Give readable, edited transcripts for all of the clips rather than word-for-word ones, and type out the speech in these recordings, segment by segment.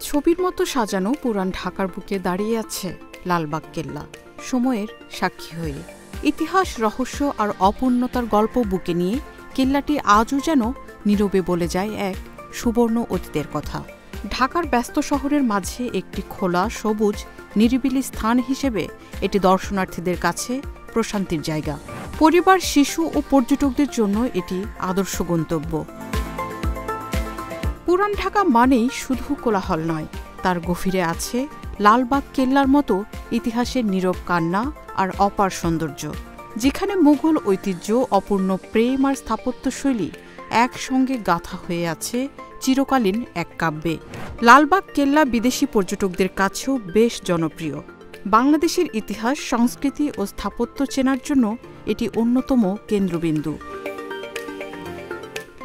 ছবির মতো সাজানো পুরান ঢাকার বুকে দাঁড়িয়ে আছে লালবাগ কেল্লা, সময়ের সাক্ষী হয়ে। ইতিহাস, রহস্য আর অপূর্ণতার গল্প বুকে নিয়ে কেল্লাটি আজও যেন নীরবে বলে যায় এক সুবর্ণ অতীতের কথা। ঢাকার ব্যস্ত শহরের মাঝে একটি খোলা, সবুজ, নিরিবিলি স্থান হিসেবে এটি দর্শনার্থীদের কাছে প্রশান্তির জায়গা। পরিবার, শিশু ও পর্যটকদের জন্য এটি আদর্শ গন্তব্য। পুরান ঢাকা মানেই শুধু কোলাহল নয়, তার গভীরে আছে লালবাগ কেল্লার মতো ইতিহাসের নীরব কান্না আর অপার সৌন্দর্য, যেখানে মুঘল ঐতিহ্য, অপূর্ণ প্রেম আর স্থাপত্যশৈলী একসঙ্গে গাঁথা হয়ে আছে চিরকালীন এক কাব্যে। লালবাগ কেল্লা বিদেশি পর্যটকদের কাছেও বেশ জনপ্রিয়। বাংলাদেশের ইতিহাস, সংস্কৃতি ও স্থাপত্য চেনার জন্য এটি অন্যতম কেন্দ্রবিন্দু।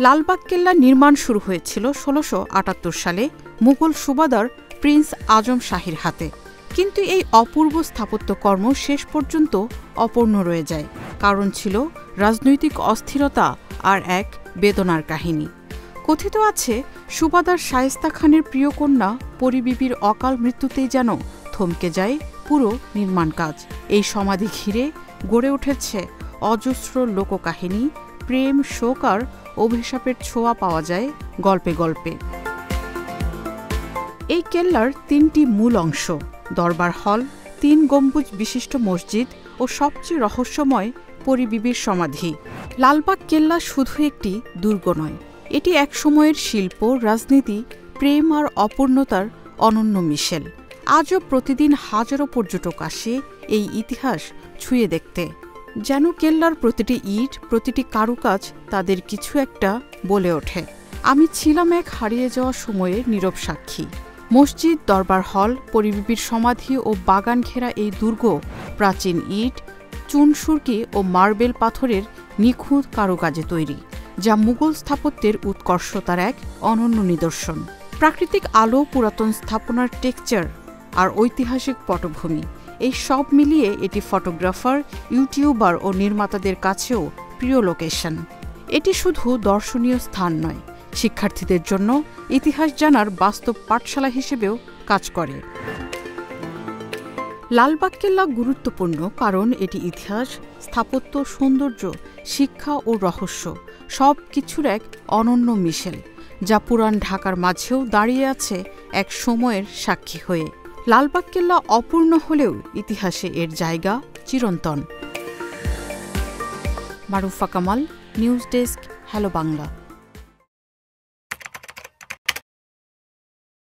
লালবাগ কেল্লা নির্মাণ শুরু হয়েছিল ১৬৭৮ সালে মুঘল সুবাদার প্রিন্স আজম শাহীর হাতে, কিন্তু এই অপূর্ব স্থাপত্যকর্ম শেষ পর্যন্ত অপূর্ণ রয়ে যায়। কারণ ছিল রাজনৈতিক অস্থিরতা আর এক বেদনার কাহিনী। কথিত আছে, সুবাদার শায়েস্তা খানের প্রিয় কন্যা পরিবিবির অকাল মৃত্যুতেই যেন থমকে যায় পুরো নির্মাণ কাজ। এই সমাধি ঘিরে গড়ে উঠেছে অজস্র লোককাহিনী, প্রেম, শোক আর অভিশাপের ছোঁয়া পাওয়া যায় গল্পে গল্পে। এই কেল্লার ৩টি মূল অংশ: দরবার হল, ৩ গম্বুজ বিশিষ্ট মসজিদ ও সবচেয়ে রহস্যময় পরিবিবির সমাধি। লালবাগ কেল্লা শুধু একটি দুর্গ নয়, এটি এক সময়ের শিল্প, রাজনীতি, প্রেম আর অপূর্ণতার অনন্য মিশেল। আজও প্রতিদিন হাজারো পর্যটক আসে এই ইতিহাস ছুঁয়ে দেখতে। যেন কেল্লার প্রতিটি ইট, প্রতিটি কারুকাজ তাদের কিছু একটা বলে ওঠে। আমি ছিলাম এক হারিয়ে যাওয়া সময়ের নীরব সাক্ষী। মসজিদ, দরবার হল, পরিবিবির সমাধি ও বাগান ঘেরা এই দুর্গ প্রাচীন ইট, চুনসুরকি ও মার্বেল পাথরের নিখুঁত কারুকাজে তৈরি, যা মুঘল স্থাপত্যের উৎকর্ষতার এক অনন্য নিদর্শন। প্রাকৃতিক আলো, পুরাতন স্থাপনার টেক্সচার আর ঐতিহাসিক পটভূমি, এই সব মিলিয়ে এটি ফটোগ্রাফার, ইউটিউবার ও নির্মাতাদের কাছেও প্রিয় লোকেশন। এটি শুধু দর্শনীয় স্থান নয়, শিক্ষার্থীদের জন্য ইতিহাস জানার বাস্তব পাঠশালা হিসেবেও কাজ করে। লালবাগ কেল্লা গুরুত্বপূর্ণ কারণ এটি ইতিহাস, স্থাপত্য, সৌন্দর্য, শিক্ষা ও রহস্য সব কিছুর এক অনন্য মিশেল, যা পুরান ঢাকার মাঝেও দাঁড়িয়ে আছে এক সময়ের সাক্ষী হয়ে। লালবাগ কেল্লা অপূর্ণ হলেও ইতিহাসে এর জায়গা চিরন্তন। Marufa Kamal, news desk, hello Bangla.